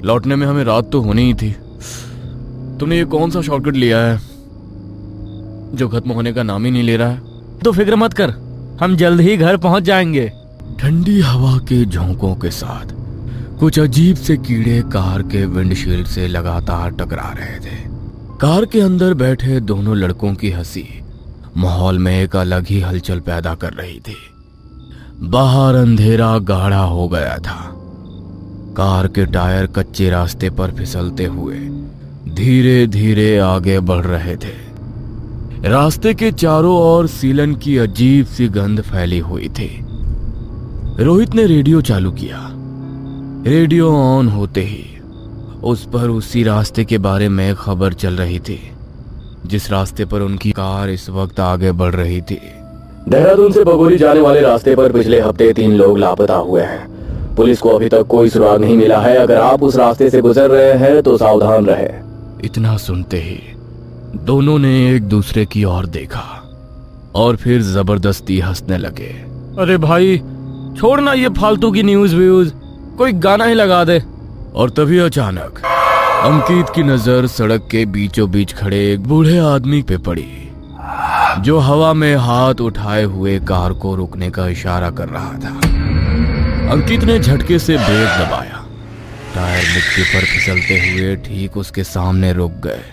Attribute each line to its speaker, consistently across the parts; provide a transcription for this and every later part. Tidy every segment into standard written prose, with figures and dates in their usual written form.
Speaker 1: लौटने में हमें रात तो होनी ही थी। तुमने ये कौन सा शॉर्टकट लिया है जो खत्म होने का नाम ही नहीं ले रहा है?
Speaker 2: तो फिक्र मत कर, हम जल्द ही घर पहुंच जाएंगे।
Speaker 1: ठंडी हवा के झोंकों के साथ कुछ अजीब से कीड़े कार के विंडशील्ड से लगातार टकरा रहे थे। कार के अंदर बैठे दोनों लड़कों की हंसी माहौल में एक अलग ही हलचल पैदा कर रही थी। बाहर अंधेरा गाढ़ा हो गया था। कार के टायर कच्चे रास्ते पर फिसलते हुए धीरे धीरे आगे बढ़ रहे थे। रास्ते के चारों ओर सीलन की अजीब सी गंध फैली हुई थी। रोहित ने रेडियो चालू किया। रेडियो ऑन होते ही उस पर उसी रास्ते के बारे में खबर चल रही थी जिस रास्ते पर उनकी कार इस वक्त आगे बढ़ रही थी।
Speaker 3: देहरादून से बगोली जाने वाले रास्ते पर पिछले हफ्ते 3 लोग लापता हुए हैं। पुलिस को अभी तक कोई सुराग नहीं मिला है। अगर आप उस रास्ते से गुजर रहे हैं तो सावधान रहे।
Speaker 1: इतना सुनते ही दोनों ने एक दूसरे की ओर देखा और फिर जबरदस्ती हंसने लगे।
Speaker 2: अरे भाई छोड़ना ये फालतू की न्यूज व्यूज, कोई गाना ही लगा दे।
Speaker 1: और तभी अचानक अंकित की नजर सड़क के बीचों बीच खड़े एक बूढ़े आदमी पे पड़ी जो हवा में हाथ उठाए हुए कार को रुकने का इशारा कर रहा था। अंकित ने झटके से ब्रेक दबाया। टायर मिट्टी पर फिसलते हुए ठीक उसके सामने रुक गए।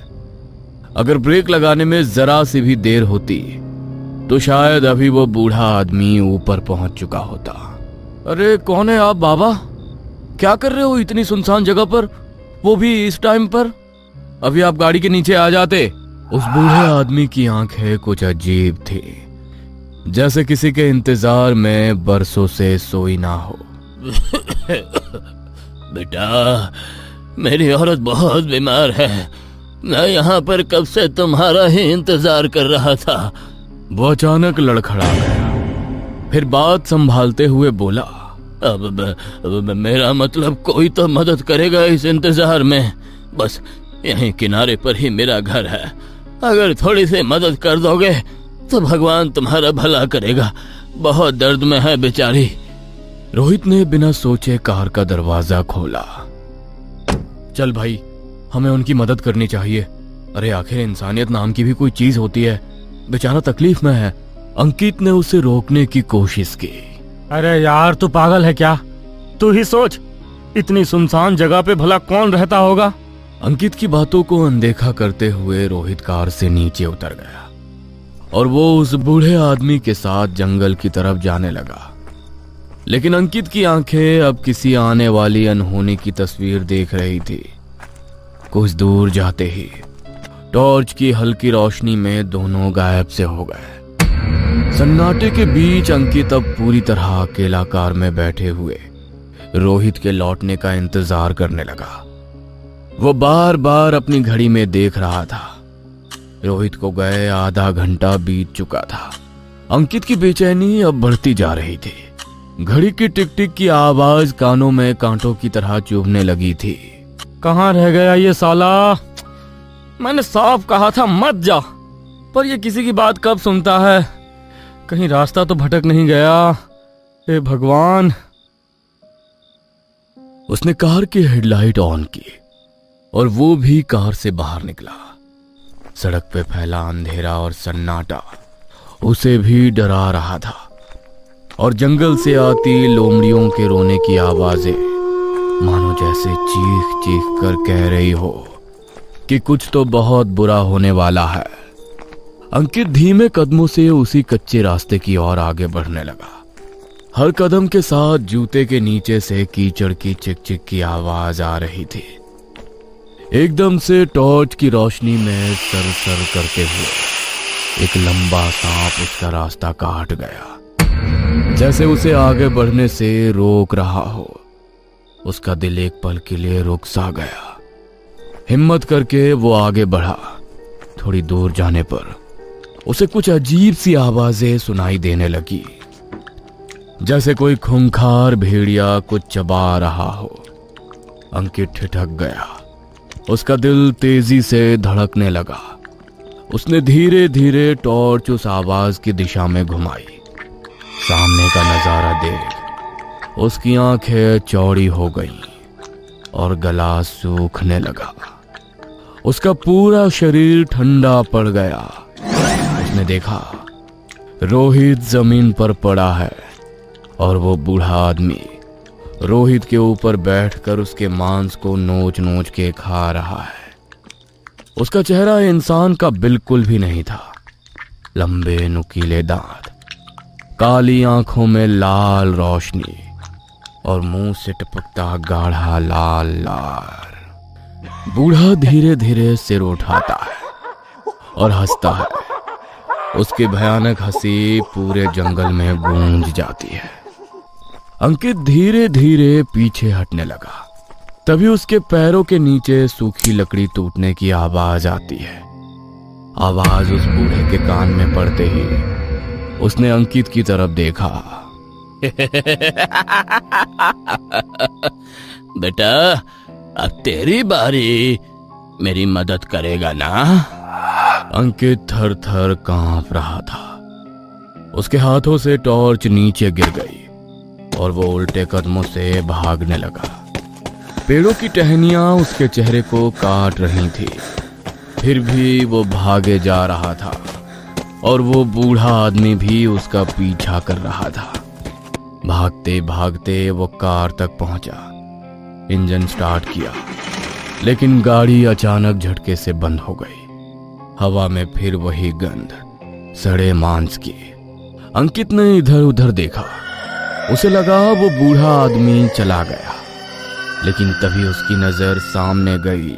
Speaker 1: अगर ब्रेक लगाने में जरा सी भी देर होती तो शायद अभी वो बूढ़ा आदमी ऊपर पहुंच चुका होता।
Speaker 2: अरे कौन है आप बाबा? क्या कर रहे हो इतनी सुनसान जगह पर, वो भी इस टाइम पर? अभी आप गाड़ी के नीचे आ जाते।
Speaker 1: उस बूढ़े आदमी की आंखें कुछ अजीब थी, जैसे किसी के इंतजार में बरसों से सोई ना हो।
Speaker 3: बेटा, मेरी औरत बहुत बीमार है। मैं यहाँ पर कब से तुम्हारा ही इंतजार कर रहा था।
Speaker 1: वो अचानक लड़खड़ा गया, फिर बात संभालते हुए बोला,
Speaker 3: अब मेरा मतलब कोई तो मदद करेगा इस इंतजार में। बस यहीं किनारे पर ही मेरा घर है। अगर थोड़ी सी मदद कर दोगे तो भगवान तुम्हारा भला करेगा। बहुत दर्द में है बेचारी।
Speaker 1: रोहित ने बिना सोचे कार का दरवाजा खोला।
Speaker 2: चल भाई, हमें उनकी मदद करनी चाहिए। अरे आखिर इंसानियत नाम की भी कोई चीज होती है। बेचारा तकलीफ में है।
Speaker 1: अंकित ने उसे रोकने की कोशिश की।
Speaker 2: अरे यार तू पागल है क्या? तू ही सोच, इतनी सुनसान जगह पे भला कौन रहता होगा?
Speaker 1: अंकित की बातों को अनदेखा करते हुए रोहित कार से नीचे उतर गया और वो उस बूढ़े आदमी के साथ जंगल की तरफ जाने लगा। लेकिन अंकित की आंखें अब किसी आने वाली अनहोनी की तस्वीर देख रही थी। कुछ दूर जाते ही टॉर्च की हल्की रोशनी में दोनों गायब से हो गए। सन्नाटे के बीच अंकित अब पूरी तरह अकेला कार में बैठे हुए रोहित के लौटने का इंतजार करने लगा। वो बार बार अपनी घड़ी में देख रहा था। रोहित को गए आधा घंटा बीत चुका था। अंकित की बेचैनी अब बढ़ती जा रही थी। घड़ी की टिक टिक की आवाज कानों में कांटों की तरह चुभने लगी थी।
Speaker 2: कहाँ रह गया ये साला? मैंने साफ कहा था मत जा, पर ये किसी की बात कब सुनता है। कहीं रास्ता तो भटक नहीं गया। हे भगवान।
Speaker 1: उसने कार की हेडलाइट ऑन की और वो भी कार से बाहर निकला। सड़क पे फैला अंधेरा और सन्नाटा उसे भी डरा रहा था और जंगल से आती लोमड़ियों के रोने की आवाजें मानो जैसे चीख चीख कर कह रही हो कि कुछ तो बहुत बुरा होने वाला है। अंकित धीमे कदमों से उसी कच्चे रास्ते की ओर आगे बढ़ने लगा। हर कदम के साथ जूते के नीचे से कीचड़ की चिक चिक की आवाज आ रही थी। एकदम से टॉर्च की रोशनी में सर सर करते हुए एक लंबा सांप उसका रास्ता काट गया, जैसे उसे आगे बढ़ने से रोक रहा हो। उसका दिल एक पल के लिए रुक सा गया। हिम्मत करके वो आगे बढ़ा। थोड़ी दूर जाने पर उसे कुछ अजीब सी आवाजें सुनाई देने लगी, जैसे कोई खूंखार भेड़िया कुछ चबा रहा हो। अंकित ठिठक गया। उसका दिल तेजी से धड़कने लगा। उसने धीरे धीरे टॉर्च उस आवाज की दिशा में घुमाई। सामने का नजारा देख उसकी आंखें चौड़ी हो गईं और गला सूखने लगा। उसका पूरा शरीर ठंडा पड़ गया। उसने देखा रोहित जमीन पर पड़ा है और वो बूढ़ा आदमी रोहित के ऊपर बैठकर उसके मांस को नोच नोच के खा रहा है। उसका चेहरा इंसान का बिल्कुल भी नहीं था। लंबे नुकीले दांत, काली आंखों में लाल रोशनी और मुंह से टपकता गाढ़ा लाल लार। बूढ़ा धीरे धीरे सिर उठाता है और हंसता है। उसकी भयानक हंसी पूरे जंगल में गूंज जाती है। अंकित धीरे धीरे पीछे हटने लगा। तभी उसके पैरों के नीचे सूखी लकड़ी टूटने की आवाज आती है। आवाज उस बूढ़े के कान में पड़ते ही उसने अंकित की तरफ देखा।
Speaker 3: बेटा, अब तेरी बारी, मेरी मदद करेगा ना?
Speaker 1: अंकित थर थर कांप रहा था। उसके हाथों से टॉर्च नीचे गिर गई और वो उल्टे कदमों से भागने लगा। पेड़ों की टहनियां उसके चेहरे को काट रही थी, फिर भी वो भागे जा रहा था और वो बूढ़ा आदमी भी उसका पीछा कर रहा था। भागते भागते वो कार तक पहुंचा। इंजन स्टार्ट किया, लेकिन गाड़ी अचानक झटके से बंद हो गई। हवा में फिर वही गंध, सड़े मांस की। अंकित ने इधर उधर देखा। उसे लगा वो बूढ़ा आदमी चला गया, लेकिन तभी उसकी नजर सामने गई।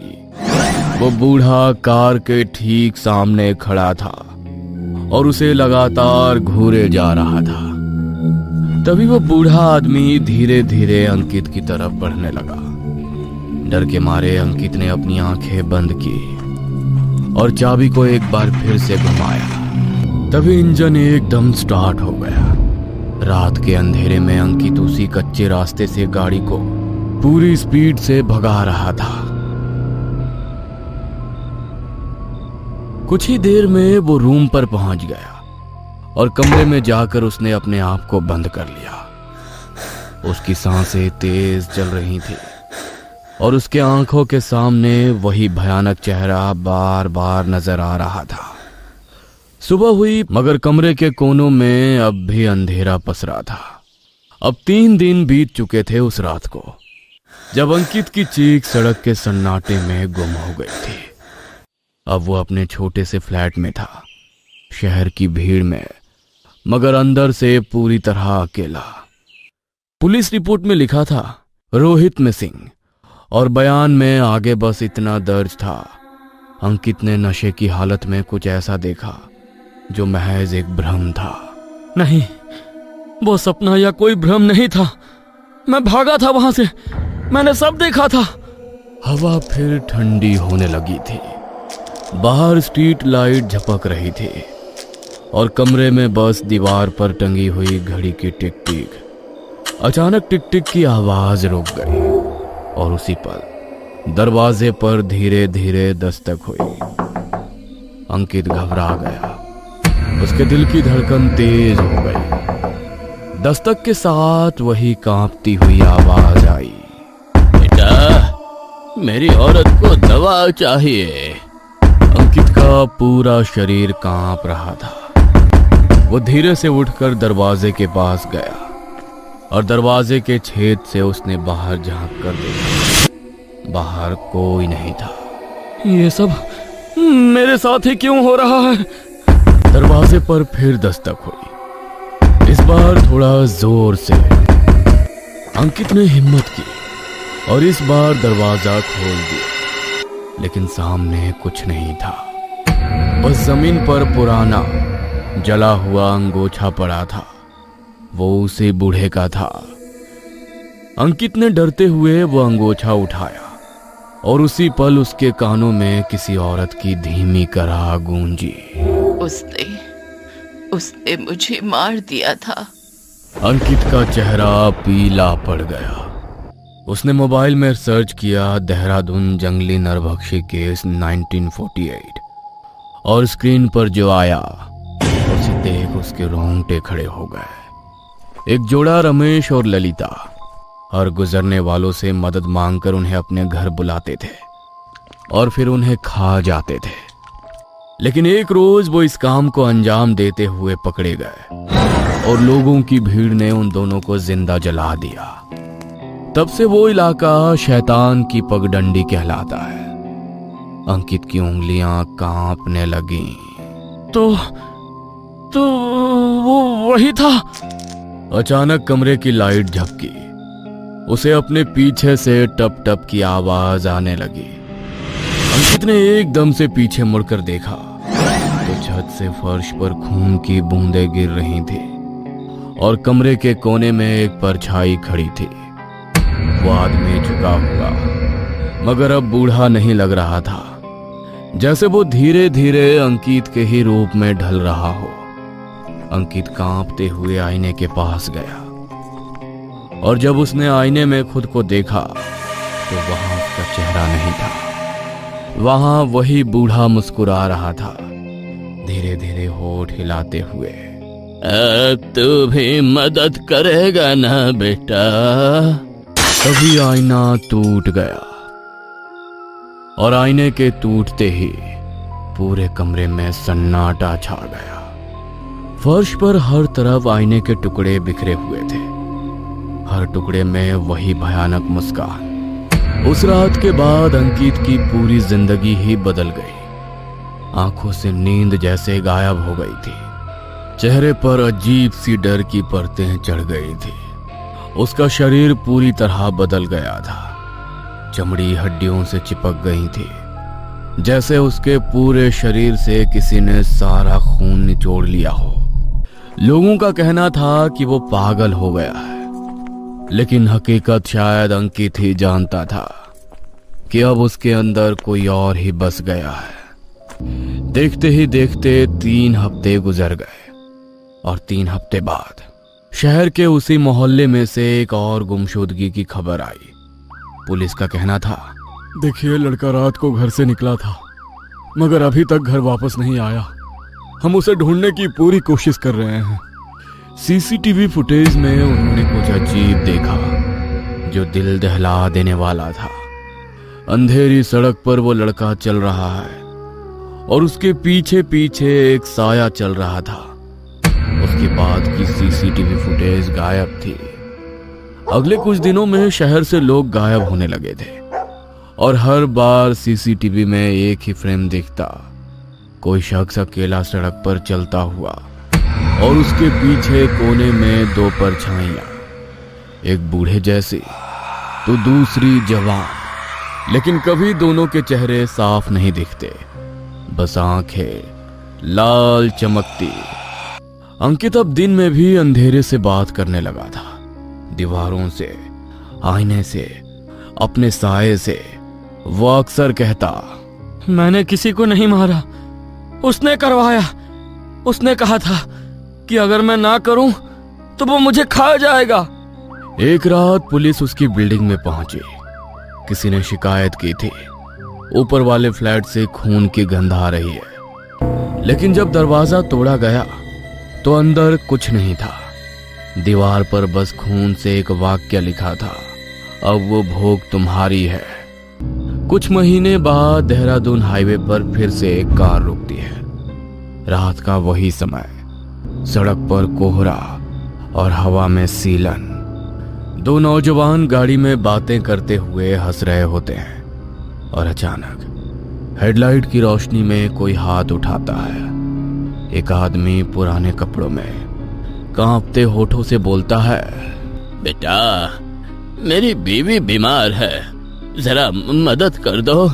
Speaker 1: वो बूढ़ा कार के ठीक सामने खड़ा था और उसे लगातार घूरे जा रहा था। तभी वो बूढ़ा आदमी धीरे धीरे अंकित की तरफ बढ़ने लगा। डर के मारे अंकित ने अपनी आंखें बंद की और चाबी को एक बार फिर से घुमाया। तभी इंजन एकदम स्टार्ट हो गया। रात के अंधेरे में अंकित उसी कच्चे रास्ते से गाड़ी को पूरी स्पीड से भगा रहा था। कुछ ही देर में वो रूम पर पहुंच गया और कमरे में जाकर उसने अपने आप को बंद कर लिया। उसकी सांसें तेज चल रही थी और उसके आंखों के सामने वही भयानक चेहरा बार बार नजर आ रहा था। सुबह हुई, मगर कमरे के कोनों में अब भी अंधेरा पसरा था। अब 3 दिन बीत चुके थे उस रात को, जब अंकित की चीख सड़क के सन्नाटे में गुम हो गई थी। अब वो अपने छोटे से फ्लैट में था, शहर की भीड़ में, मगर अंदर से पूरी तरह अकेला। पुलिस रिपोर्ट में लिखा था रोहित मिसिंग, और बयान में आगे बस इतना दर्ज था। अंकित ने नशे की हालत में कुछ ऐसा देखा जो महज एक भ्रम था।
Speaker 2: नहीं, वो सपना या कोई भ्रम नहीं था। मैं भागा था वहां से, मैंने सब देखा था।
Speaker 1: हवा फिर ठंडी होने लगी थी। बाहर स्ट्रीट लाइट झपक रही थी और कमरे में बस दीवार पर टंगी हुई घड़ी की टिक टिक। अचानक टिक टिक की आवाज रुक गई और उसी पल दरवाजे पर धीरे धीरे दस्तक हुई। अंकित घबरा गया। उसके दिल की धड़कन तेज हो गई। दस्तक के साथ वही कांपती हुई आवाज आई,
Speaker 3: बेटा, मेरी औरत को दवा चाहिए।
Speaker 1: अंकित का पूरा शरीर कांप रहा था। वो धीरे से उठकर दरवाजे के पास गया और दरवाजे के छेद से उसने बाहर झांक कर देखा। बाहर कोई नहीं था।
Speaker 2: ये सब मेरे साथ ही क्यों हो रहा है?
Speaker 1: दरवाजे पर फिर दस्तक हुई, इस बार थोड़ा जोर से। अंकित ने हिम्मत की और इस बार दरवाजा खोल दिया, लेकिन सामने कुछ नहीं था। बस जमीन पर पुराना जला हुआ अंगोछा पड़ा था। वो उसी बूढ़े का था। अंकित ने डरते हुए वो अंगोछा उठाया और उसी पल उसके कानों में किसी औरत की धीमी कराह गूंजी।
Speaker 4: उसने मुझे मार दिया था।
Speaker 1: अंकित का चेहरा पीला पड़ गया। उसने मोबाइल में सर्च किया देहरादून जंगली नरभक्षी केस 1948 और स्क्रीन पर जो आया उसे देख उसके रोंगटे खड़े हो गए। एक जोड़ा रमेश और ललिता, और गुजरने वालों से मदद मांगकर उन्हें अपने घर बुलाते थे और फिर उन्हें खा जाते थे। लेकिन एक रोज वो इस काम को अंजाम देते हुए पकड़े गए और लोगों की भीड़ ने उन दोनों को जिंदा जला दिया। तब से वो इलाका शैतान की पगडंडी कहलाता है। अंकित की उंगलियां कांपने लगी।
Speaker 2: तो वो वही था।
Speaker 1: अचानक कमरे की लाइट झपकी। उसे अपने पीछे से टप टप की आवाज आने लगी। अंकित ने एकदम से पीछे मुड़कर देखा तो छत से फर्श पर खून की बूंदें गिर रही थी और कमरे के कोने में एक परछाई खड़ी थी। वो आदमी झुका हुआ मगर अब बूढ़ा नहीं लग रहा था, जैसे वो धीरे धीरे अंकित के ही रूप में ढल रहा हो। अंकित कांपते हुए आईने के पास गया और जब उसने आईने में खुद को देखा तो वहां उसका चेहरा नहीं था। वहां वही बूढ़ा मुस्कुरा रहा था, धीरे धीरे होठ हिलाते हुए।
Speaker 3: तू भी मदद करेगा ना बेटा?
Speaker 1: तभी आईना टूट गया और आईने के टूटते ही पूरे कमरे में सन्नाटा छा गया। फर्श पर हर तरफ आईने के टुकड़े बिखरे हुए थे, हर टुकड़े में वही भयानक मुस्कान। उस रात के बाद अंकित की पूरी जिंदगी ही बदल गई। आंखों से नींद जैसे गायब हो गई थी, चेहरे पर अजीब सी डर की परतें चढ़ गई थी। उसका शरीर पूरी तरह बदल गया था, चमड़ी हड्डियों से चिपक गई थी, जैसे उसके पूरे शरीर से किसी ने सारा खून निचोड़ लिया हो। लोगों का कहना था कि वो पागल हो गया है, लेकिन हकीकत शायद अंकित ही जानता था कि अब उसके अंदर कोई और ही बस गया है। देखते ही देखते 3 हफ्ते गुजर गए और 3 हफ्ते बाद शहर के उसी मोहल्ले में से एक और गुमशुदगी की खबर आई। पुलिस का कहना था,
Speaker 2: देखिए, लड़का रात को घर से निकला था मगर अभी तक घर वापस नहीं आया। हम उसे ढूंढने की पूरी कोशिश कर रहे हैं।
Speaker 1: सीसीटीवी फुटेज में उन्होंने कुछ अजीब देखा जो दिल दहला देने वाला था। अंधेरी सड़क पर वो लड़का चल रहा है और उसके पीछे पीछे एक साया चल रहा था। उसके बाद की सीसीटीवी फुटेज गायब थी। अगले कुछ दिनों में शहर से लोग गायब होने लगे थे और हर बार सीसीटीवी में एक ही फ्रेम दिखता, कोई शख्स अकेला सड़क पर चलता हुआ और उसके पीछे कोने में 2 परछाइयां, एक बूढ़े जैसी तो दूसरी जवान। लेकिन कभी दोनों के चेहरे साफ नहीं दिखते, बस आंखें लाल चमकती। अंकित अब दिन में भी अंधेरे से बात करने लगा था, दीवारों से, आईने से, अपने साये से। वो अक्सर कहता,
Speaker 2: मैंने किसी को नहीं मारा, उसने करवाया। उसने कहा था कि अगर मैं ना करूं तो वो मुझे खा जाएगा।
Speaker 1: एक रात पुलिस उसकी बिल्डिंग में पहुंची। किसी ने शिकायत की थी, ऊपर वाले फ्लैट से खून की गंध आ रही है। लेकिन जब दरवाजा तोड़ा गया तो अंदर कुछ नहीं था। दीवार पर बस खून से एक वाक्य लिखा था, अब वो भोग तुम्हारी है। कुछ महीने बाद देहरादून हाईवे पर फिर से एक कार रुकती है। रात का वही समय, सड़क पर कोहरा और हवा में सीलन। 2 नौजवान गाड़ी में बातें करते हुए हंस रहे होते हैं और अचानक हेडलाइट की रोशनी में कोई हाथ उठाता है। एक आदमी पुराने कपड़ों में कांपते होठों से बोलता है,
Speaker 3: बेटा, मेरी बीवी बीमार है, जरा मदद कर दो।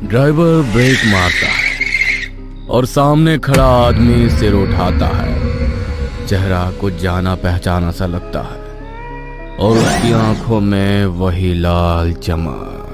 Speaker 1: ड्राइवर ब्रेक मारता है और सामने खड़ा आदमी सिर उठाता है। चेहरा कुछ जाना पहचाना सा लगता है और उसकी आंखों में वही लाल चमक।